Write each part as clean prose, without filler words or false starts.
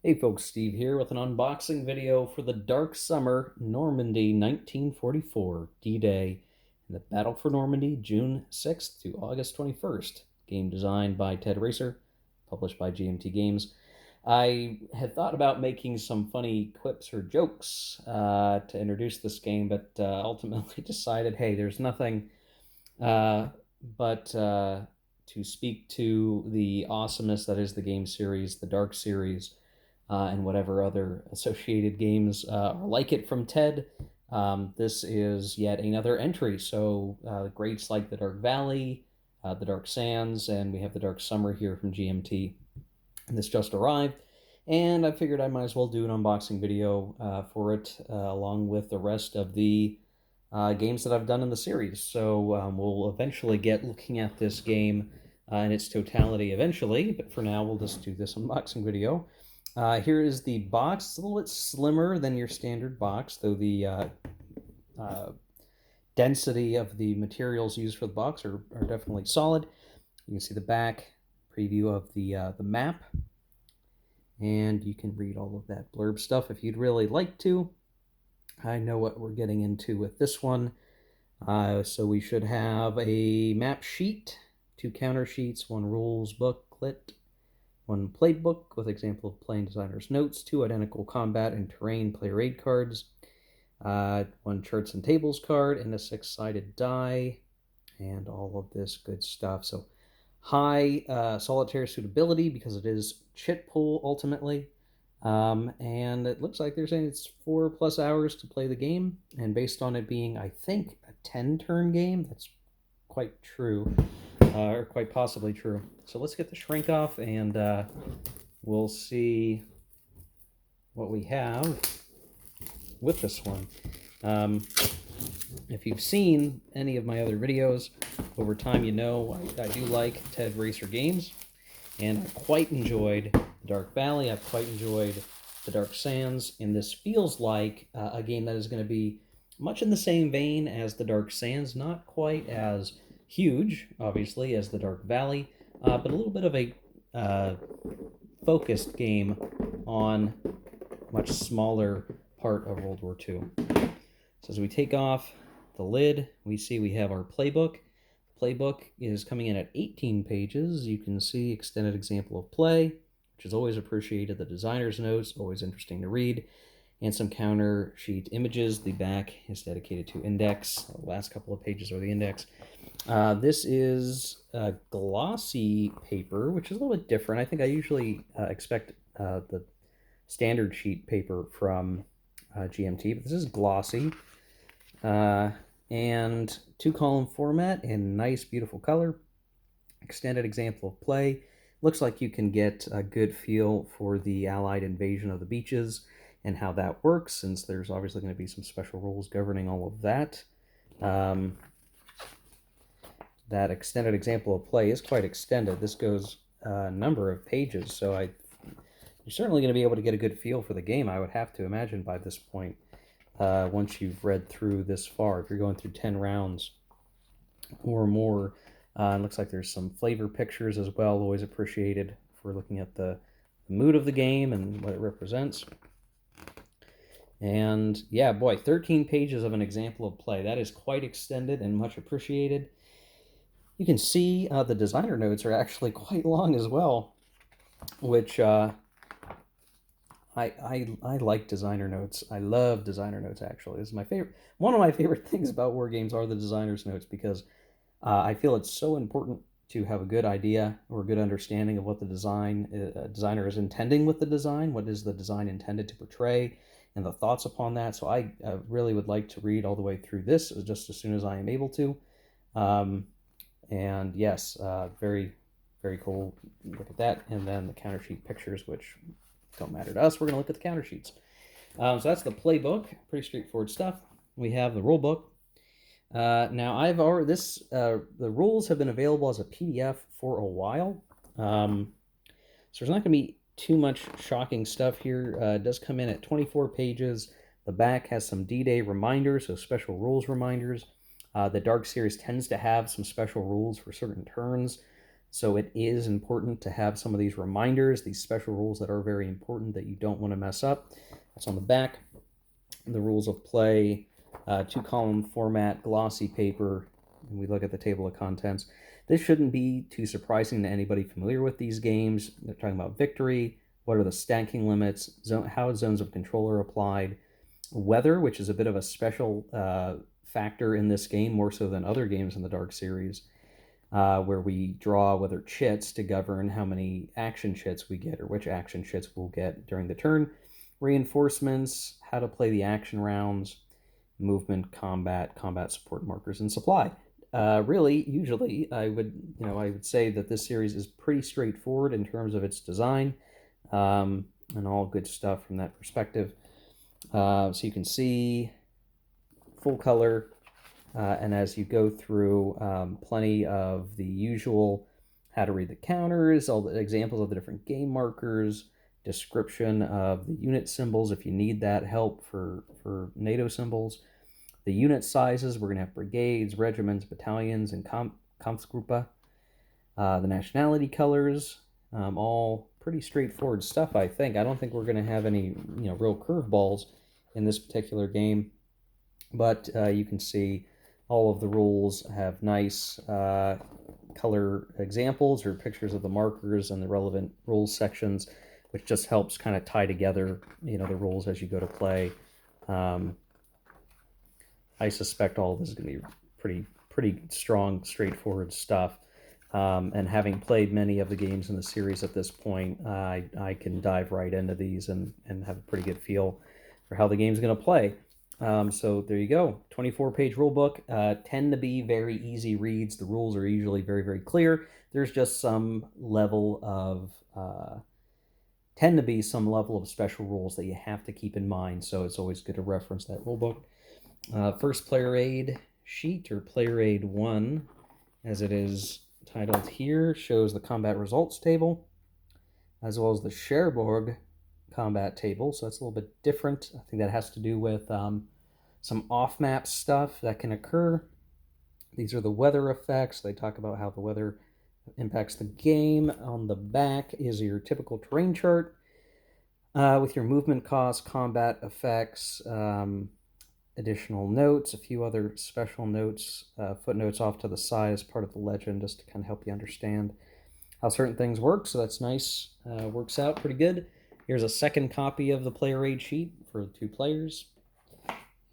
Hey folks, Steve here with an unboxing video for the Dark Summer Normandy 1944 D-Day and the Battle for Normandy, June 6th to August 21st. Game designed by Ted Raicer, published by GMT Games. I had thought about making some funny quips or jokes to introduce this game, but ultimately decided, hey, there's nothing but to speak to the awesomeness that is the game series, the Dark series, and whatever other associated games are like it from Ted. This is yet another entry. So greats like the Dark Valley, the Dark Sands, and we have the Dark Summer here from GMT. And this just arrived, and I figured I might as well do an unboxing video for it, along with the rest of the games that I've done in the series. So we'll eventually get looking at this game in its totality eventually, but for now we'll just do this unboxing video. Here is the box. It's a little bit slimmer than your standard box, though the density of the materials used for the box are definitely solid. You can see the back preview of the map, and you can read all of that blurb stuff if you'd really like to. I know what we're getting into with this one. So we should have a map sheet, 2 counter sheets, 1 rules booklet, 1 playbook with example of playing designer's notes, 2 identical combat and terrain player aid cards, 1 charts and tables card, and a 6-sided die, and all of this good stuff. So high solitaire suitability because it is chit pool ultimately. And it looks like they're saying it's 4+ hours to play the game, and based on it being, I think, a 10-turn game, that's quite true, or quite possibly true. So let's get the shrink off, and we'll see what we have with this one. If you've seen any of my other videos over time, you know I do like Ted Raicer games, and I quite enjoyed the Dark Valley. I've quite enjoyed the Dark Sands, and this feels like a game that is going to be much in the same vein as the Dark Sands, not quite as huge, obviously, as the Dark Valley, but a little bit of a focused game on a much smaller part of World War II. So as we take off the lid, we see we have our playbook. Playbook is coming in at 18 pages. You can see extended example of play, which is always appreciated. The designer's notes, always interesting to read, and some counter sheet images. The back is dedicated to index. The last couple of pages are the index. This is a glossy paper, which is a little bit different. I think I usually expect the standard sheet paper from GMT, but this is glossy. And 2-column format in nice, beautiful color. Extended example of play. Looks like you can get a good feel for the Allied invasion of the beaches and how that works, since there's obviously going to be some special rules governing all of that. That extended example of play is quite extended. This goes a number of pages, so you're certainly going to be able to get a good feel for the game, I would have to imagine, by this point. Once you've read through this far, if you're going through 10 rounds or more. It looks like there's some flavor pictures as well, always appreciated for looking at the mood of the game and what it represents. And yeah, boy, 13 pages of an example of play. That is quite extended and much appreciated. You can see the designer notes are actually quite long as well, which I like designer notes. I love designer notes, actually. This is my favorite. One of my favorite things about war games are the designer's notes, because I feel it's so important to have a good idea or a good understanding of what the designer is intending with the design. What is the design intended to portray, and the thoughts upon that. So I really would like to read all the way through this just as soon as I am able to. And yes, very, very cool. Look at that. And then the counter sheet pictures, which don't matter to us. We're going to look at the counter sheets. So that's the playbook. Pretty straightforward stuff. We have the rulebook. Now I've already the rules have been available as a PDF for a while. So there's not going to be too much shocking stuff here. It does come in at 24 pages. The back has some D-Day reminders, so special rules reminders. The Dark series tends to have some special rules for certain turns. So it is important to have some of these reminders, these special rules that are very important that you don't want to mess up. That's on the back. The rules of play, 2-column format, glossy paper, and we look at the table of contents. This shouldn't be too surprising to anybody familiar with these games. They're talking about victory, what are the stacking limits, how zones of control are applied, weather, which is a bit of a special factor in this game, more so than other games in the Dark series, where we draw weather chits to govern how many action chits we get or which action chits we'll get during the turn. Reinforcements, how to play the action rounds, movement, combat support markers, and supply. Really, usually, I would say that this series is pretty straightforward in terms of its design, and all good stuff from that perspective. So you can see full color, and as you go through, plenty of the usual how to read the counters, all the examples of the different game markers, description of the unit symbols if you need that help for NATO symbols, the unit sizes. We're going to have brigades, regiments, battalions, and Kampfgruppe. The nationality colors, all pretty straightforward stuff, I think. I don't think we're going to have any real curveballs in this particular game, but you can see all of the rules have nice color examples or pictures of the markers and the relevant rules sections, which just helps kind of tie together, the rules as you go to play. I suspect all of this is going to be pretty strong, straightforward stuff. And having played many of the games in the series at this point, I can dive right into these and have a pretty good feel for how the game's going to play. So there you go, 24-page rulebook. Tend to be very easy reads. The rules are usually very, very clear. There's just some level of tend to be some level of special rules that you have to keep in mind, so it's always good to reference that rulebook. First player aid sheet, or player aid 1, as it is titled here, shows the combat results table, as well as the Cherbourg combat table, so that's a little bit different. I think that has to do with some off-map stuff that can occur. These are the weather effects. They talk about how the weather impacts the game. On the back is your typical terrain chart with your movement costs, combat effects, additional notes, a few other special notes, footnotes off to the side as part of the legend, just to kind of help you understand how certain things work. So that's nice. Works out pretty good. Here's a second copy of the player aid sheet for 2 players.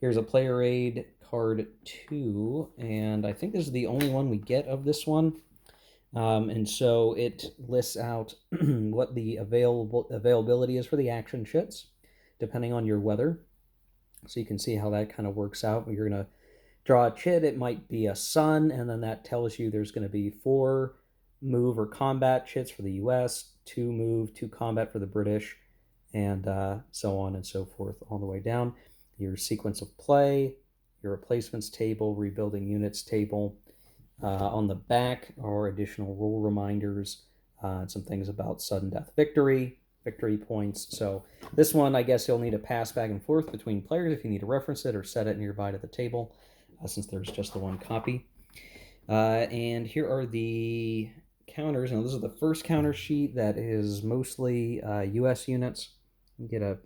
Here's a player aid card 2, and I think this is the only one we get of this one. And so it lists out what the availability is for the action chits, depending on your weather. So you can see how that kind of works out. When you're going to draw a chit, it might be a sun, and then that tells you there's going to be 4 move or combat chits for the US, 2 move, 2 combat for the British, and so on and so forth all the way down. Your sequence of play, your replacements table, rebuilding units table. On the back are additional rule reminders and some things about sudden death victory points. So this one, I guess you'll need to pass back and forth between players if you need to reference it or set it nearby to the table, since there's just the one copy. And here are the counters. Now, this is the first counter sheet that is mostly US units. Get a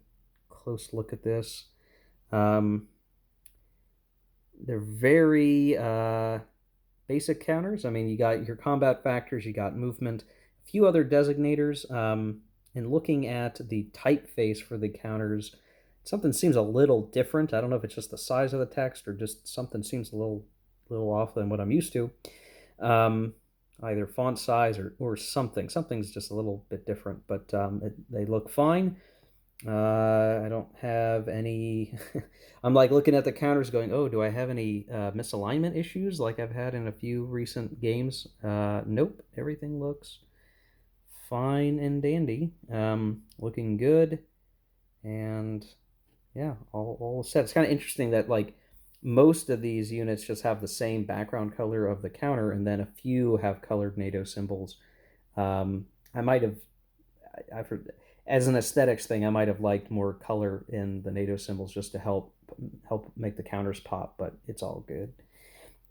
close look at this. They're very basic counters. I mean, you got your combat factors, you got movement, a few other designators. And looking at the typeface for the counters, something seems a little different. I don't know if it's just the size of the text or just something seems a little off than what I'm used to. Either font size or something. Something's just a little bit different, but they look fine. I don't have any... I'm like looking at the counters going, oh, do I have any misalignment issues like I've had in a few recent games? Nope, everything looks fine and dandy. Looking good. And yeah, all set. It's kind of interesting that like most of these units just have the same background color of the counter, and then a few have colored NATO symbols. I might have... I've heard... As an aesthetics thing, I might have liked more color in the NATO symbols just to help make the counters pop, but it's all good.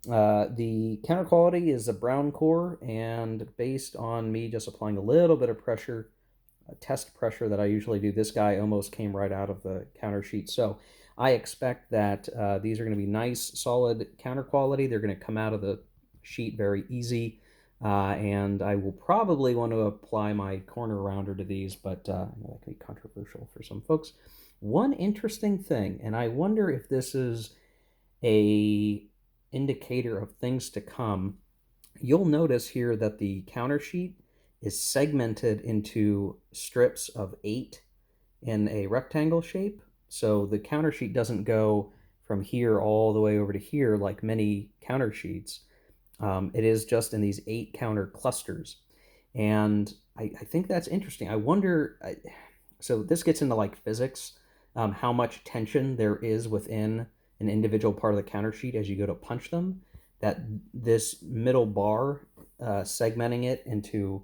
The counter quality is a brown core, and based on me just applying a little bit of pressure, test pressure that I usually do, this guy almost came right out of the counter sheet. So I expect that these are going to be nice, solid counter quality. They're going to come out of the sheet very easy. And I will probably want to apply my corner rounder to these, but I know that can be controversial for some folks. One interesting thing, and I wonder if this is a indicator of things to come, you'll notice here that the counter sheet is segmented into strips of 8 in a rectangle shape. So the counter sheet doesn't go from here all the way over to here like many counter sheets. It is just in these 8 counter clusters. And I think that's interesting. I wonder, so this gets into like physics, how much tension there is within an individual part of the counter sheet as you go to punch them, that this middle bar, segmenting it into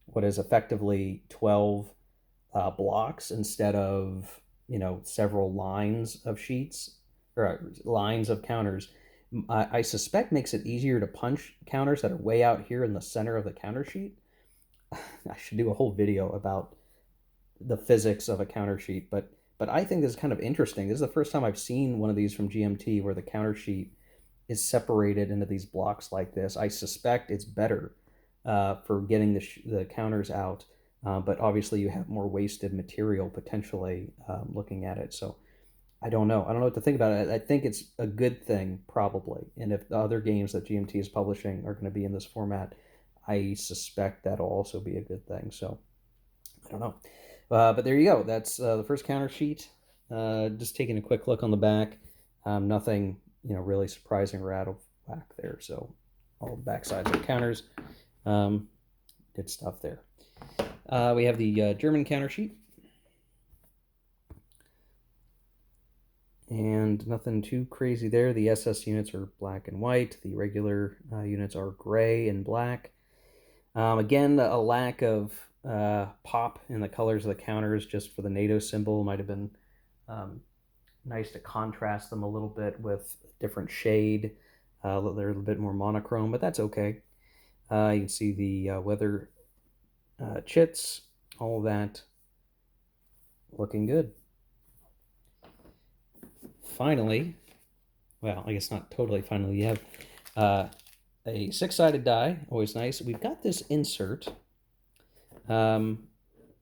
what is effectively 12 blocks instead of, several lines of sheets or lines of counters, I suspect makes it easier to punch counters that are way out here in the center of the counter sheet. I should do a whole video about the physics of a counter sheet, but I think this is kind of interesting. This is the first time I've seen one of these from GMT where the counter sheet is separated into these blocks like this. I suspect it's better for getting the counters out, but obviously you have more wasted material potentially looking at it. So I don't know. I don't know what to think about it. I think it's a good thing, probably. And if the other games that GMT is publishing are going to be in this format, I suspect that'll also be a good thing. So I don't know. But there you go. That's the first counter sheet. Just taking a quick look on the back. Nothing, really surprising or out of whack there. So all the back sides are counters. Good stuff there. We have the German counter sheet. And nothing too crazy there. The SS units are black and white. The regular units are gray and black. Again, a lack of pop in the colors of the counters just for the NATO symbol. Might have been nice to contrast them a little bit with a different shade. They're a little bit more monochrome, but that's okay. You can see the weather chits, all of that looking good. Finally, well, I guess not totally finally, you have a 6-sided die, always nice. We've got this insert, and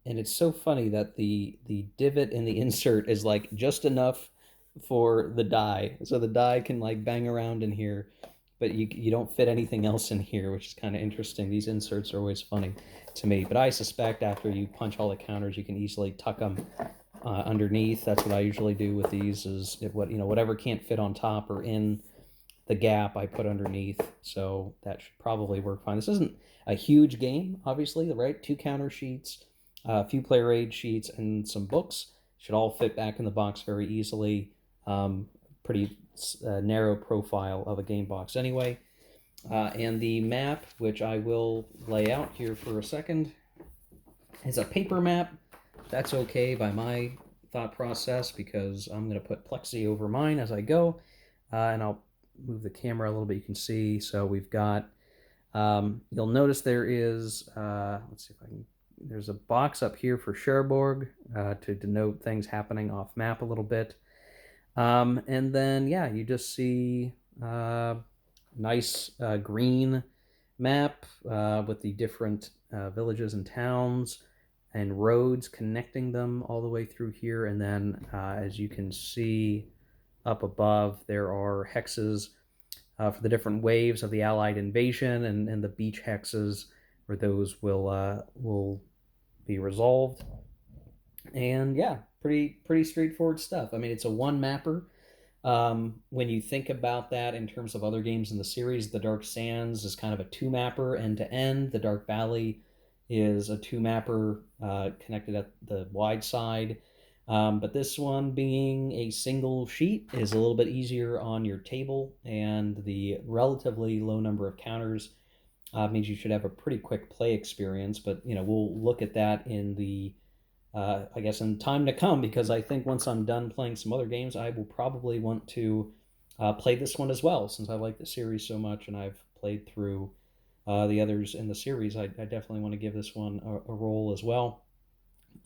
it's so funny that the divot in the insert is like just enough for the die, so the die can like bang around in here, but you don't fit anything else in here, which is kind of interesting. These inserts are always funny to me, but I suspect after you punch all the counters, you can easily tuck them underneath. That's what I usually do with these, is whatever can't fit on top or in the gap I put underneath. So that should probably work fine. This isn't a huge game, obviously, right? 2 counter sheets, a few player aid sheets, and some books should all fit back in the box very easily. Pretty narrow profile of a game box anyway. And the map, which I will lay out here for a second, is a paper map. That's okay by my thought process because I'm going to put plexi over mine as I go, and I'll move the camera a little bit. You can see. So we've got, you'll notice there is, let's see if I can, there's a box up here for Cherbourg to denote things happening off map a little bit. And then, yeah, you just see nice green map with the different villages and towns and roads connecting them all the way through here. And then as you can see up above, there are hexes for the different waves of the Allied invasion, and the beach hexes where those will be resolved. And yeah, pretty straightforward stuff. I mean, it's a one mapper. When you think about that in terms of other games in the series, the Dark Sands is kind of a 2-mapper end to end. The Dark Valley is a 2-mapper connected at the wide side. But this one, being a single sheet, is a little bit easier on your table, and the relatively low number of counters means you should have a pretty quick play experience. But we'll look at that in the I guess in time to come, because I think once I'm done playing some other games, I will probably want to played this one as well, since I like the series so much and I've played through the others in the series. I definitely want to give this one a roll as well.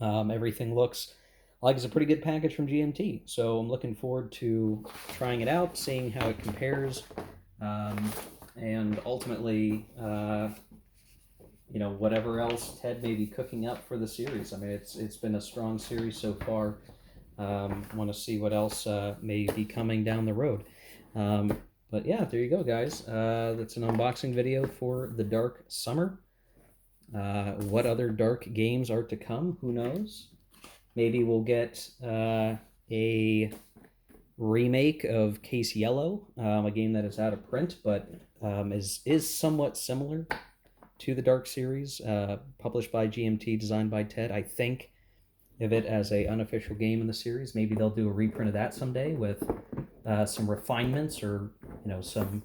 Everything looks like it's a pretty good package from GMT, so I'm looking forward to trying it out, seeing how it compares, and ultimately, whatever else Ted may be cooking up for the series. I mean, it's been a strong series so far. Want to see what else may be coming down the road. But yeah, there you go, guys. That's an unboxing video for the Dark Summer. What other Dark games are to come? Who knows? Maybe we'll get a remake of Case Yellow, a game that is out of print, but is somewhat similar to the Dark series, published by GMT, designed by Ted. I think of it as a unofficial game in the series. Maybe they'll do a reprint of that someday with some refinements or some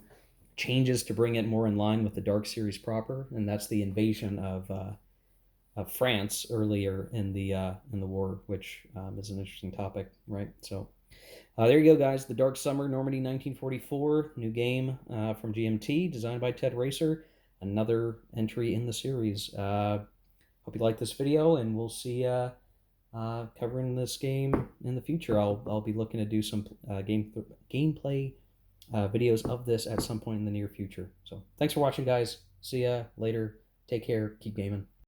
changes to bring it more in line with the Dark series proper. And that's the invasion of France earlier in the war, which is an interesting topic, right? So there you go, guys. The Dark Summer, Normandy 1944, new game from GMT, designed by Ted Raicer. Another entry in the series. Hope you like this video, and we'll see covering this game in the future. I'll be looking to do some gameplay videos of this at some point in the near future. So thanks for watching, guys. See ya later. Take care. Keep gaming.